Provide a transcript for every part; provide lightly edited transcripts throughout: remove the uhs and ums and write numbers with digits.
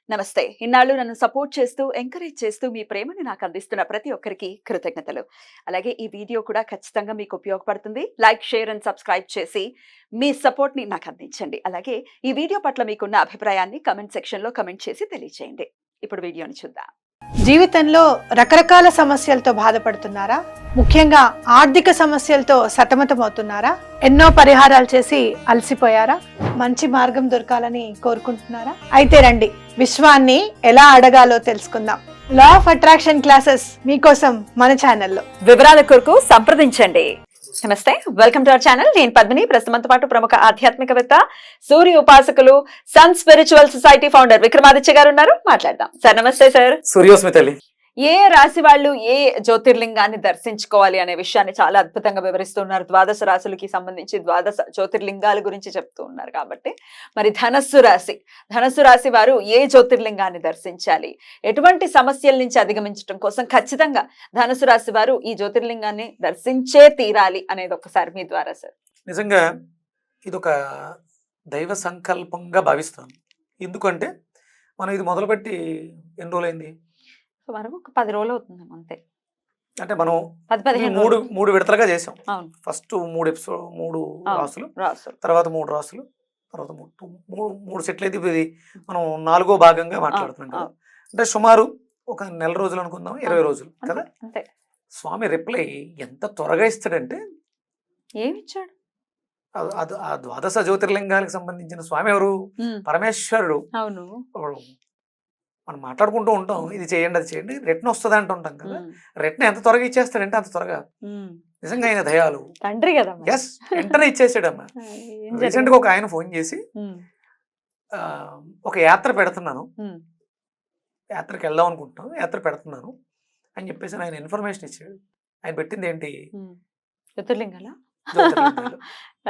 నమస్తే. ఇన్నాళ్ళు నన్ను సపోర్ట్ చేస్తూ, ఎంకరేజ్ చేస్తూ మీ ప్రేమని నాకు అందిస్తున్న ప్రతి ఒక్కరికి కృతజ్ఞతలు. అలాగే ఈ వీడియో కూడా ఖచ్చితంగా మీకు ఉపయోగపడుతుంది. లైక్, షేర్ అండ్ సబ్స్క్రైబ్ చేసి మీ సపోర్ట్‌ని నాకు అందించండి. అలాగే ఈ వీడియో పట్ల మీకున్న అభిప్రాయాన్ని కామెంట్ సెక్షన్‌లో కామెంట్ చేసి తెలియజేయండి. ఇప్పుడు వీడియోని చూద్దాం. జీవితంలో రకరకాల సమస్యలతో బాధపడుతున్నారా? ముఖ్యంగా ఆర్థిక సమస్యలతో సతమతమవుతున్నారా? ఎన్నో పరిహారాలు చేసి అలసిపోయారా? మంచి మార్గం దొరకాలని కోరుకుంటున్నారా? అయితే రండి, విశ్వాన్ని ఎలా అడగాలో తెలుసుకుందాం. లా ఆఫ్ అట్రాక్షన్ క్లాసెస్ మీకోసం మన ఛానల్లో. వివరాల కొరకు సంప్రదించండి. నమస్తే, వెల్కమ్ టు అవర్ ఛానల్. నేను పద్మిని. ప్రస్తుతంతో పాటు ప్రముఖ ఆధ్యాత్మికవేత్త, సూర్య ఉపాసకులు, sun spiritual society founder Vikramaditya గారు ఉన్నారు. మాట్లాడదాం. సార్ నమస్తే. సార్, సూర్యోస్మి తల్లి. ఏ రాశి వాళ్ళు ఏ జ్యోతిర్లింగాన్ని దర్శించుకోవాలి అనే విషయాన్ని చాలా అద్భుతంగా వివరిస్తున్నారు. ద్వాదశ రాశులకి సంబంధించి ద్వాదశ జ్యోతిర్లింగాల గురించి చెప్తూ ఉన్నారు. కాబట్టి మరి ధనస్సు రాశి వారు ఏ జ్యోతిర్లింగాన్ని దర్శించాలి, ఎటువంటి సమస్యల నుంచి అధిగమించడం కోసం ఖచ్చితంగా ధనస్సు రాశి వారు ఈ జ్యోతిర్లింగాన్ని దర్శించే తీరాలి అనేది ఒకసారి మీ ద్వారా. సార్, నిజంగా ఇదొక దైవ సంకల్పంగా భావిస్తాను. ఎందుకంటే మనం ఇది మొదలుపెట్టి ఎన్ని రోజులైంది? మనం ఒక 10 రోజులు అవుతుంది అంతే. అంటే మనం 10-15 మూడు విడతలుగా చేసాం. అవును. ఫస్ట్ 3 ఎపిసోడ్, 3 రాసులు, రాసులు, తర్వాత 3 రాసులు, తర్వాత మూడు సెట్లు అయితే ఇది మనం 4వ భాగంగా మాట్లాడుతున్నాం కదా. అంటే సుమారు ఒక నెల రోజులు అనుకుందాం, 20 రోజులు కదా. అంతే. స్వామి రిప్లై ఎంత త్వరగా ఇస్తాడంటే, ఏమిచ్చాడు? ఆ ద్వాదశ జ్యోతిర్లింగాలకు సంబంధించిన స్వామి ఎవరు? పరమేశ్వరుడు. అవును. మనం మాట్లాడుకుంటూ ఉంటాం, ఇది చేయండి అది చేయండి, రిటర్న్ వస్తుంది అంటుంటాం కదా. రిటర్న్ ఎంత త్వరగా ఇచ్చేస్తాడంటే అంత త్వరగా. నిజంగా ఆయన దయాలు తండ్రి కదా. ఎస్, వెంటనే ఇచ్చేసాడమ్మా. రీసెంట్ గా ఒక ఆయన ఫోన్ చేసి, ఒక యాత్ర పెడుతున్నాను, యాత్రకి వెళ్దాం అనుకుంటున్నాను, యాత్ర పెడుతున్నాను అని చెప్పేసి ఆయన ఇన్ఫర్మేషన్ ఇచ్చాడు. ఆయన పెట్టింది ఏంటి? జ్యోతిర్లింగాల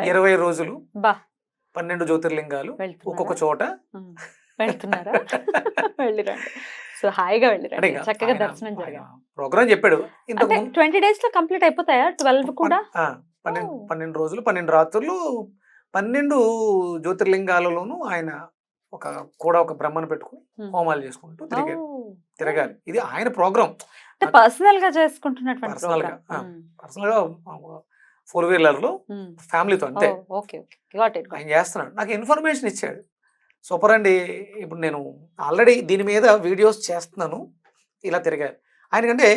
20 రోజులు 12 జ్యోతిర్లింగాలు ఒక్కొక్క చోట వెళ్తున్నారా? వెళ్ళిరండి. సో హాయిగా వెళ్ళిరండి, చక్కగా దర్శనం జరిగింది. ప్రోగ్రామ్ చెప్పాడు. 20 days లో కంప్లీట్ అయిపోతాయా? 12 కూడా 12 రోజులు 12 రాత్రులు 12 జ్యోతిర్లింగాలలోనూ ఆయన ఒక బ్రహ్మను పెట్టుకుని హోమాలు చేసుకుంటూ తిరగాలి. ఇది ఆయన ప్రోగ్రామ్. పర్సనల్ గా చేసుకుంటున్నటువంటి పర్సనల్ గా 4-wheeler లో ఫ్యామిలీతో అంతే ఆయన చేస్తున్నాడు. నాకు ఇన్ఫర్మేషన్ ఇచ్చాడు. సూపర్ అండి. ఇప్పుడు నేను ఆల్రెడీ దీని మీద వీడియోస్ చేస్తున్నాను. ఇలా తిరగాలి. ఆయనకంటే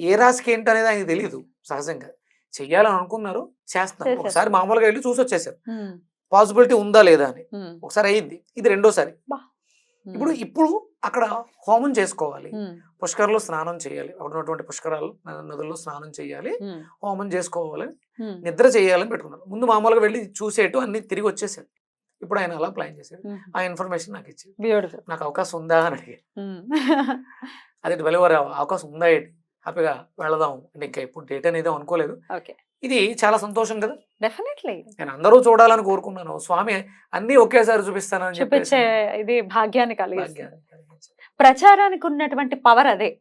ఏ రాశికి ఏంటి అనేది ఆయనకు తెలియదు. సహజంగా చెయ్యాలని అనుకున్నారు, చేస్తున్నారు. ఒకసారి మామూలుగా వెళ్ళి చూసి వచ్చేసారు, పాసిబిలిటీ ఉందా లేదా అని. ఒకసారి అయ్యింది, ఇది రెండోసారి. ఇప్పుడు అక్కడ హోమం చేసుకోవాలి, పుష్కరాల్లో స్నానం చేయాలి, అక్కడ ఉన్నటువంటి పుష్కరాలు నదుల్లో స్నానం చేయాలి, హోమం చేసుకోవాలని, నిద్ర చేయాలని పెట్టుకున్నారు. ముందు మామూలుగా వెళ్ళి చూసేటు అన్ని తిరిగి వచ్చేసారు. ఇప్పుడు ఆయన అలా ప్లాన్ చేశాడు. ఆ ఇన్ఫర్మేషన్ నాకు ఇచ్చాడు. నాకు అవకాశం ఉందా అని అడిగాడు. అదే వెలువరే అవకాశం ఉందా ఏంటి, హ్యాపీగా వెళదాం అంటే. ఇంకా ఇప్పుడు డేట్ అనేది అనుకోలేదు. ఇది చాలా సంతోషం కదా. డెఫినెట్లీ నేను అందరూ చూడాలని కోరుకున్నాను. స్వామి అన్ని ఒకేసారి చూపిస్తానని చూపించే ఇది భాగ్యాన్ని కలిగిస్తుంది. ప్రచారానికి ఉన్నటువంటి పవర్ అదే.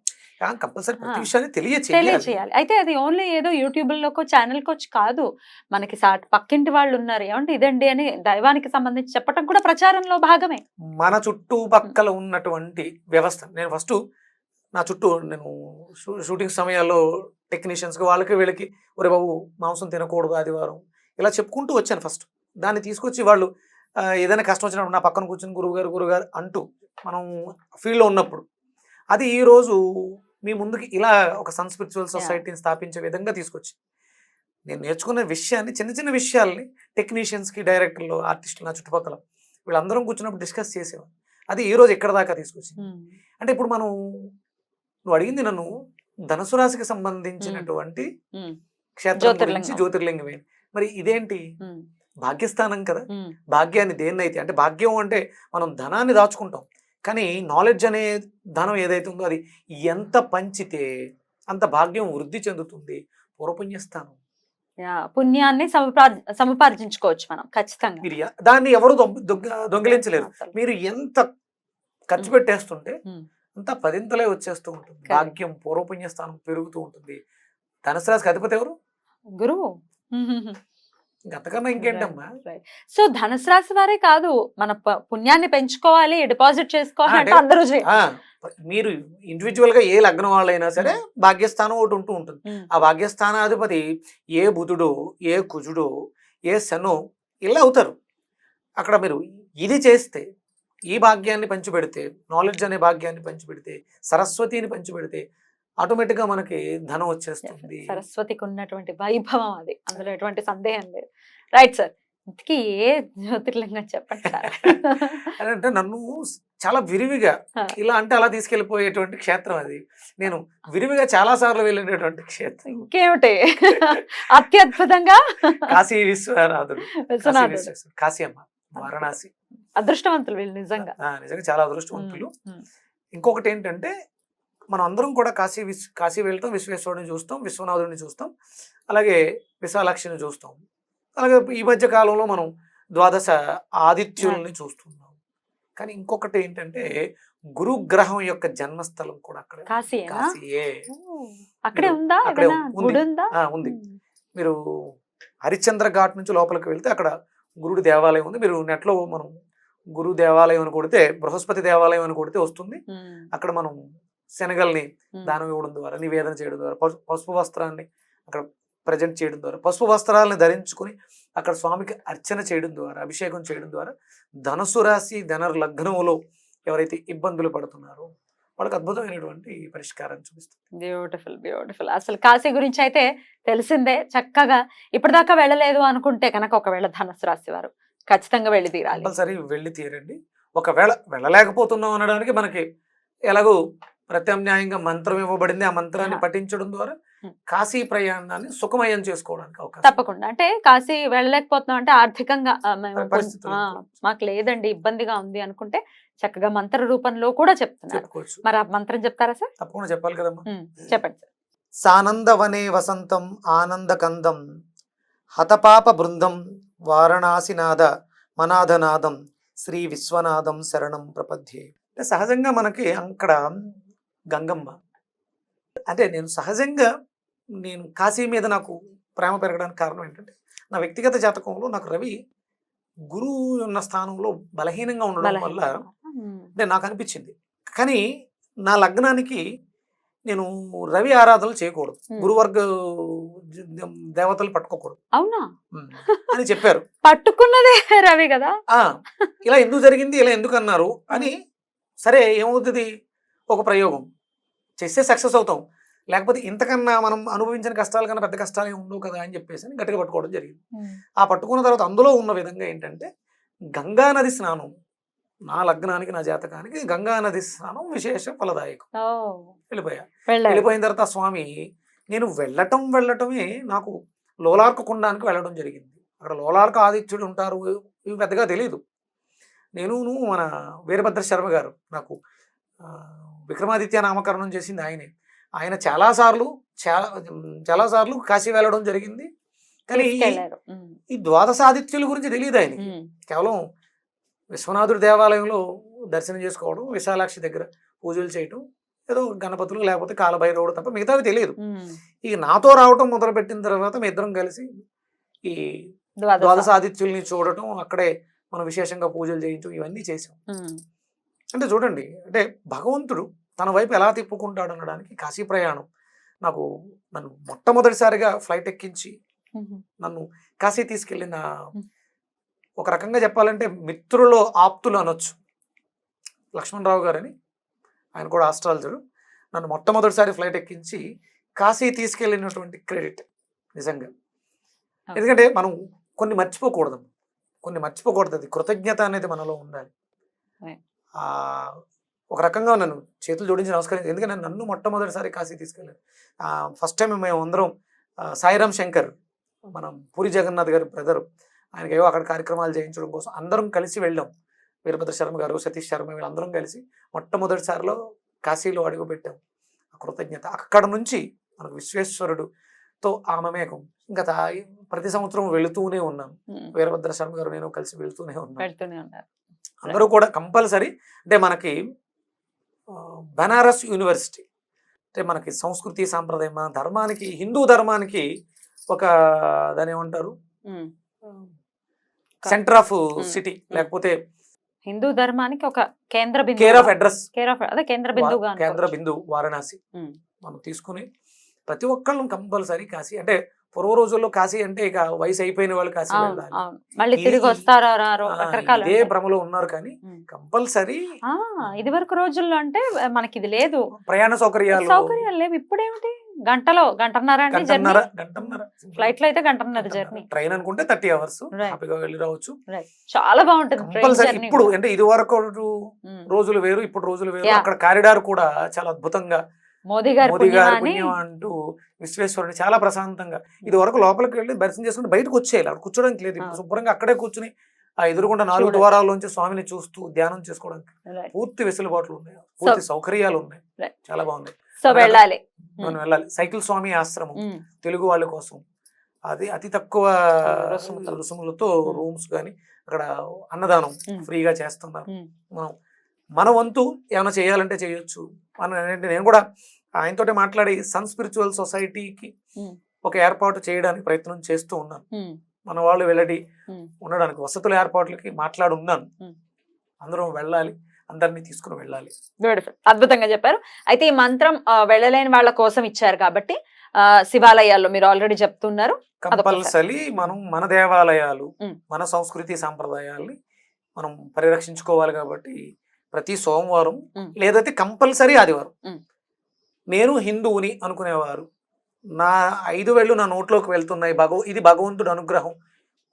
కంపల్సరీ ప్రతి విషయాన్ని తెలియచేయాలి. అయితే అది ఓన్లీ ఏదో యూట్యూబ్లోకో ఛానల్కి వచ్చి కాదు, మనకి పక్కింటి వాళ్ళు ఉన్నారు, ఏమంటే ఇదండి అని దైవానికి సంబంధించి చెప్పడం కూడా ప్రచారంలో భాగమే. మన చుట్టుపక్కల ఉన్నటువంటి వ్యవస్థ, నేను ఫస్ట్ నా చుట్టూ నేను షూటింగ్ సమయాల్లో టెక్నీషియన్స్కి వాళ్ళకి వీళ్ళకి, ఒరే బాబు మాంసం తినకూడదు ఆదివారం, ఇలా చెప్పుకుంటూ వచ్చాను ఫస్ట్. దాన్ని తీసుకొచ్చి వాళ్ళు ఏదైనా కష్టం వచ్చినప్పుడు నా పక్కన కూర్చొని గురువుగారు అంటూ మనం ఫీల్డ్లో ఉన్నప్పుడు, అది ఈరోజు మీ ముందుకి ఇలా ఒక సన్ స్పిరిచువల్ సొసైటీని స్థాపించే విధంగా తీసుకొచ్చి, నేను నేర్చుకున్న విషయాన్ని, చిన్న చిన్న విషయాల్ని టెక్నీషియన్స్కి, డైరెక్టర్లు, ఆర్టిస్టులు, నా చుట్టుపక్కల వీళ్ళందరం కూర్చున్నప్పుడు డిస్కస్ చేసేవాళ్ళు. అది ఈరోజు ఎక్కడ దాకా తీసుకొచ్చి. అంటే ఇప్పుడు నువ్వు అడిగింది నన్ను ధనుసు రాశికి సంబంధించినటువంటి క్షేత్రం గురించి, జ్యోతిర్లింగమే. మరి ఇదేంటి? భాగ్యస్థానం కదా. భాగ్యాన్ని దేన్నైతే, అంటే భాగ్యం అంటే మనం ధనాన్ని దాచుకుంటాం, కానీ నాలెడ్జ్ అనే ధనం ఏదైతే ఉందో అది ఎంత పంచితే అంత భాగ్యం వృద్ధి చెందుతుంది. పూర్వపుణ్యస్థానం, పుణ్యాన్ని సముపార్జించుకోవచ్చు మనం ఖచ్చితంగా. మీరు దాన్ని ఎవరు దొంగిలించలేరు. మీరు ఎంత ఖర్చు పెట్టేస్తుంటే అంత 10ంతలే వచ్చేస్తూ ఉంటుంది. భాగ్యం, పూర్వపుణ్యస్థానం పెరుగుతూ ఉంటుంది. ధనుసు రాశికి అధిపతి ఎవరు? గురువు. అంతకన్నా ఇంకేంటమ్మా. సో ధనుసు రాశి వారే కాదు, మన పుణ్యాన్ని పెంచుకోవాలి, డిపాజిట్ చేసుకోవాలి అంటే అందరూ ఆ, మీరు ఇండివిజువల్ గా ఏ లగ్నం వాళ్ళైనా సరే భాగ్యస్థానం ఒకటి ఉంటూ ఉంటుంది. ఆ భాగ్యస్థానాధిపతి ఏ బుధుడో, ఏ కుజుడో, ఏ శనో ఇలా అవుతారు. అక్కడ మీరు ఇది చేస్తే, ఈ భాగ్యాన్ని పంచిపెడితే, నాలెడ్జ్ అనే భాగ్యాన్ని పంచిపెడితే, సరస్వతిని పంచిపెడితే ఆటోమేటిక్ గా మనకి ధనం వచ్చేస్తుంది. సరస్వతికి ఉన్నటువంటి వైభవం అది, అందులో ఎటువంటి సందేహం లేదు. రైట్ సార్, ఇంతకీ ఏ జ్యోతిర్లింగం చెప్పండి సార్. అంటే నన్ను చాలా విరివిగా ఇలా అంటే అలా తీసుకెళ్లిపోయేటువంటి క్షేత్రం అది. నేను విరివిగా చాలా సార్లు వెళ్ళినటువంటి క్షేత్రం. ఇంకేమిటి అత్యద్భుతంగా కాశీ విశ్వనాథుడు, విశ్వనాథుడు. కాశీ అమ్మ, వారణాసి. అదృష్టవంతులు వీళ్ళు నిజంగా. నిజంగా చాలా అదృష్టవంతులు. ఇంకొకటి ఏంటంటే మనం అందరం కూడా కాశీ వెళ్తాం, విశ్వేశ్వరుడిని చూస్తాం, విశ్వనాథుడిని చూస్తాం, అలాగే విశాలాక్షిని చూస్తాం. అలాగే ఈ మధ్య కాలంలో మనం ద్వాదశ ఆదిత్యుల్ని చూస్తున్నాం. కానీ ఇంకొకటి ఏంటంటే గురుగ్రహం యొక్క జన్మస్థలం కూడా అక్కడే, కాశీయే. అక్కడే ఉందా? అక్కడే ఉంది. మీరు హరిశ్చంద్ర ఘాట్ నుంచి లోపలికి వెళ్తే అక్కడ గురుడి దేవాలయం ఉంది. మీరు నెట్ లో మనం గురు దేవాలయం అని కొడితే, బృహస్పతి దేవాలయం అని కొడితే వస్తుంది. అక్కడ మనం శనగల్ని దానం ఇవ్వడం ద్వారా, నివేదన చేయడం ద్వారా, పసుపు వస్త్రాన్ని అక్కడ ప్రజెంట్ చేయడం ద్వారా, పసుపు వస్త్రాలని ధరించుకుని అక్కడ స్వామికి అర్చన చేయడం ద్వారా, అభిషేకం చేయడం ద్వారా ధనుసు రాశి ధనుర్ లగ్నంలో ఎవరైతే ఇబ్బందులు పడుతున్నారో వాళ్ళకి అద్భుతమైనటువంటి పరిష్కారాన్ని చూపిస్తుంది. Beautiful beautiful. అసలు కాశీ గురించి అయితే తెలిసిందే చక్కగా. ఇప్పటిదాకా వెళ్ళలేదు అనుకుంటే కనుక ఒకవేళ ధనుసు రాశి వారు ఖచ్చితంగా వెళ్ళి తీరాలి. కంపల్సరీ వెళ్ళి తీరండి. ఒకవేళ వెళ్ళలేకపోతున్నాం అనడానికి మనకి ఎలాగో ప్రత్యామ్నాయంగా మంత్రం ఇవ్వబడింది. ఆ మంత్రాన్ని పఠించడం ద్వారా కాశీ ప్రయాణాన్ని సుఖమయం చేసుకోవడానికి అవకాశం. తప్పకుండా. అంటే కాశీ వెళ్ళలేకపోతున్నాం అంటే ఆర్థికంగా మాకు లేదండి, ఇబ్బందిగా ఉంది అనుకుంటే చక్కగా మంత్ర రూపంలో కూడా చెప్తున్నారు. మరి ఆ మంత్రం చెప్తారా సార్? తప్పకుండా చెప్పాలి కదమ్మా. చెప్పండి సార్. సానందవనే వసంతం ఆనందకందం హతపాప బృందం వారణాసినాథ మనాథనాదం శ్రీ విశ్వనాథం శరణం ప్రపద్యే. అంటే సహజంగా మనకి అక్కడ గంగమ్మ, అంటే నేను కాశీ మీద నాకు ప్రేమ పెరగడానికి కారణం ఏంటంటే నా వ్యక్తిగత జాతకంలో నాకు రవి గురువు ఉన్న స్థానంలో బలహీనంగా ఉండడం వల్ల అంటే నాకు అనిపించింది. కానీ నా లగ్నానికి నేను రవి ఆరాధనలు చేయకూడదు, గురువర్గ దేవతలు పట్టుకోకూడదు. అవునా అని చెప్పారు. పట్టుకున్నదే రవి కదా. ఇలా ఎందుకు జరిగింది, ఇలా ఎందుకు అన్నారు అని. సరే ఏమవుతుంది, ఒక ప్రయోగం చేస్తే సక్సెస్ అవుతాం, లేకపోతే ఇంతకన్నా మనం అనుభవించిన కష్టాల కన్నా పెద్ద కష్టాలు ఏమి ఉండవు కదా అని చెప్పేసి గట్టిగా పట్టుకోవడం జరిగింది. ఆ పట్టుకున్న తర్వాత అందులో ఉన్న విధంగా ఏంటంటే గంగా నది స్నానం నా లగ్నానికి, నా జాతకానికి గంగా నది స్నానం విశేష ఫలదాయకం. వెళ్ళిపోయిన తర్వాత స్వామి నేను వెళ్ళటమే నాకు లోలార్క కుండానికి వెళ్ళడం జరిగింది. అక్కడ లోలార్క ఆదిత్యుడు ఉంటారు, ఇవి పెద్దగా తెలియదు. నేను మన వీరభద్ర శర్మ గారు నాకు విక్రమాదిత్య నామకరణం చేసింది ఆయనే. ఆయన చాలాసార్లు కాశీ వెళ్ళడం జరిగింది. కానీ ఈ ద్వాదశాదిత్యుల గురించి తెలియదు ఆయనకి. కేవలం విశ్వనాథుడి దేవాలయంలో దర్శనం చేసుకోవడం, విశాలాక్షి దగ్గర పూజలు చేయటం, ఏదో గణపతులు లేకపోతే కాలభైరవుడు తప్ప మిగతావి తెలియదు. ఇక నాతో రావటం మొదలు పెట్టిన తర్వాత మీ ఇద్దరం కలిసి ఈ ద్వాదశాదిత్యుల్ని చూడటం, అక్కడే మనం విశేషంగా పూజలు చేయించడం, ఇవన్నీ చేసాం. అంటే చూడండి, అంటే భగవంతుడు తన వైపు ఎలా తిప్పుకుంటాడు అనడానికి కాశీ ప్రయాణం నన్ను మొట్టమొదటిసారిగా ఫ్లైట్ ఎక్కించి నన్ను కాశీ తీసుకెళ్ళిన, ఒక రకంగా చెప్పాలంటే మిత్రులో ఆప్తులు అనొచ్చు, లక్ష్మణరావు గారని, ఆయన కూడా ఆస్ట్రాలజరు. నన్ను మొట్టమొదటిసారి ఫ్లైట్ ఎక్కించి కాశీ తీసుకెళ్ళినటువంటి క్రెడిట్ నిజంగా. ఎందుకంటే మనం కొన్ని మర్చిపోకూడదు, అది కృతజ్ఞత అనేది మనలో ఉండాలి. ఒక రకంగా నన్ను చేతులు జోడించి నమస్కరించాను, ఎందుకంటే నన్ను మొట్టమొదటిసారి కాశీ తీసుకెళ్ళాను. ఫస్ట్ టైం మేము అందరం సాయిరామ్ శంకర్, మనం పూరి జగన్నాథ్ గారి బ్రదరు, ఆయనకి ఏవో అక్కడ కార్యక్రమాలు చేయించడం కోసం అందరం కలిసి వెళ్ళాం. వీరభద్ర శర్మ గారు, సతీష్ శర్మ, వీళ్ళందరం కలిసి మొట్టమొదటిసారిలో కాశీలో అడుగుపెట్టాం. ఆ కృతజ్ఞత అక్కడ నుంచి మనకు విశ్వేశ్వరుడుతో ఆమమేకం. ఇంకా ప్రతి సంవత్సరం వెళుతూనే ఉన్నాం. వీరభద్ర శర్మ గారు నేను కలిసి వెళుతూనే ఉన్నాం. అందరూ కూడా కంపల్సరీ. అంటే మనకి బనారస్ యూనివర్సిటీ, అంటే మనకి సంస్కృతి సాంప్రదాయం, మన ధర్మానికి, హిందూ ధర్మానికి ఒక దాని ఏమంటారు, సెంటర్ ఆఫ్ సిటీ, Hmm. లేకపోతే హిందూ ధర్మానికి ఒక కేంద్ర బిందువు, కేర్ ఆఫ్ అడ్రస్, అదే కేంద్ర బిందువుగా కేంద్ర అనుకోవచ్చు. బిందువు వారణాసి. ఉమ్. మనం తీసుకుని ప్రతి ఒక్కళ్ళు కంపల్సరీ కాశీ, అంటే పూర్వ రోజుల్లో కాశీ అంటే ఇక వయసు అయిపోయిన వాళ్ళు కాశీ అవును, వెళ్ళాలి, అవును. మళ్ళీ ఈ- తిరిగి వస్తారో రారో ఆ, రకరకాలు ఇదే ఉంటాయి. భ్రమలో ఉన్నారు. కానీ ఉమ్. కంపల్సరీ ఇది వరకు రోజుల్లో అంటే మనకి ఇది లేదు, ప్రయాణ సౌకర్యాలు సౌకర్యాలు లేవు. ఇప్పుడేమిటి గంటన్నర అండి జర్నీ. గంటన్నర ఫ్లైట్ లో అయితే గంటన్నర జర్నీ. ట్రైన్ అనుకుంటే 30 hours Right. హ్యాపీగా వెళ్ళి రావచ్చు. చాలా బాగుంటుంది train కంపల్సరీ journey ఇప్పుడు కూడా. అంటే ఇది వరకు ఉమ్. రోజులు వేరు, ఇప్పుడు రోజులు వేరు. Yeah. అక్కడ కారిడార్ కూడా చాలా అద్భుతంగా, మోదీ గారి మోదీ గారి పుణ్యమా అని. పుణ్యం అంటూ విశ్వేశ్వరుని చాలా ప్రశాంతంగా, ఇది వరకు లోపలికి వెళ్ళి దర్శనం చేసుకుంటే బయటకు వచ్చేయాలి, అక్కడ కూర్చోడానికి లేదు. ఇప్పుడు ఆ. శుభ్రంగా అక్కడే కూర్చుని ఆ ఎదురుగుండా 4 చూడొచ్చు. ద్వారాల్లోంచి స్వామిని చూస్తూ ధ్యానం చేసుకోవడానికి Right. పూర్తి వెసులుబాట్లు ఉన్నాయి, పూర్తి సౌకర్యాలు ఉన్నాయి, Right. చాలా బాగున్నాయి. సో వెళ్ళాలి. మనం వెళ్ళాలి. సైకిల్ స్వామి ఆశ్రమం ఉమ్. తెలుగు వాళ్ళ కోసం, అది అతి తక్కువ రుసుముతో. రుసుములతో Hmm. రూమ్స్ కానీ అక్కడ అన్నదానం Hmm. ఫ్రీగా చేస్తున్నారు. ఉమ్. మనం మన వంతు ఏమైనా చేయాలంటే చేయొచ్చు. మనం ఏంటంటే నేను కూడా ఆయనతోటి మాట్లాడి సన్ స్పిరిచువల్ సొసైటీకి ఉమ్. ఒక ఏర్పాటు చేయడానికి ప్రయత్నం చేస్తూ ఉన్నాను. ఉమ్. మన వాళ్ళు వెళ్ళి ఉమ్. ఉండడానికి వసతుల ఏర్పాట్లకి మాట్లాడి ఉన్నాను. ఉమ్. అందరం వెళ్ళాలి, అందరినీ తీసుకుని వెళ్ళాలి. బ్యూటిఫుల్, అద్భుతంగా చెప్పారు. అయితే ఈ మంత్రం వెళ్ళలేని వాళ్ళ కోసం ఇచ్చారు కాబట్టి శివాలయాల్లో మీరు ఆల్రెడీ చెప్తున్నారు. కంపల్సరీ మనం మన దేవాలయాలు, ఉమ్. మన సంస్కృతి సాంప్రదాయాల్ని మనం పరిరక్షించుకోవాలి. కాబట్టి ప్రతి సోమవారం ఉమ్. లేదైతే కంపల్సరీ ఆదివారం, ఉమ్. నేను హిందువుని అనుకునేవారు, నా 5 వేళ్ళు నా నోట్లోకి వెళ్తున్నాయి, ఇది భగవంతుడు అనుగ్రహం,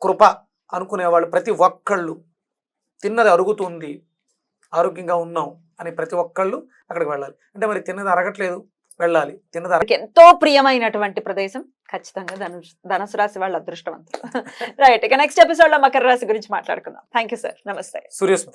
కృప అనుకునేవాళ్ళు ప్రతి ఒక్కళ్ళు, తిన్నది అరుగుతుంది, ఆరోగ్యంగా ఉన్నాం అని ప్రతి ఒక్కళ్ళు అక్కడికి వెళ్ళాలి. అంటే మరి తిన్నది అరగట్లేదు, వెళ్ళాలి. తిన్నది మనకి ఎంతో ప్రియమైనటువంటి ప్రదేశం. ఖచ్చితంగా ధనుసు రాశి వాళ్ళ అదృష్టవంతులు. రైట్, ఇక నెక్స్ట్ ఎపిసోడ్ లో మకర రాశి గురించి మాట్లాడుకుందాం. థ్యాంక్ యూ సార్, నమస్తే. సూర్యస్మృతి.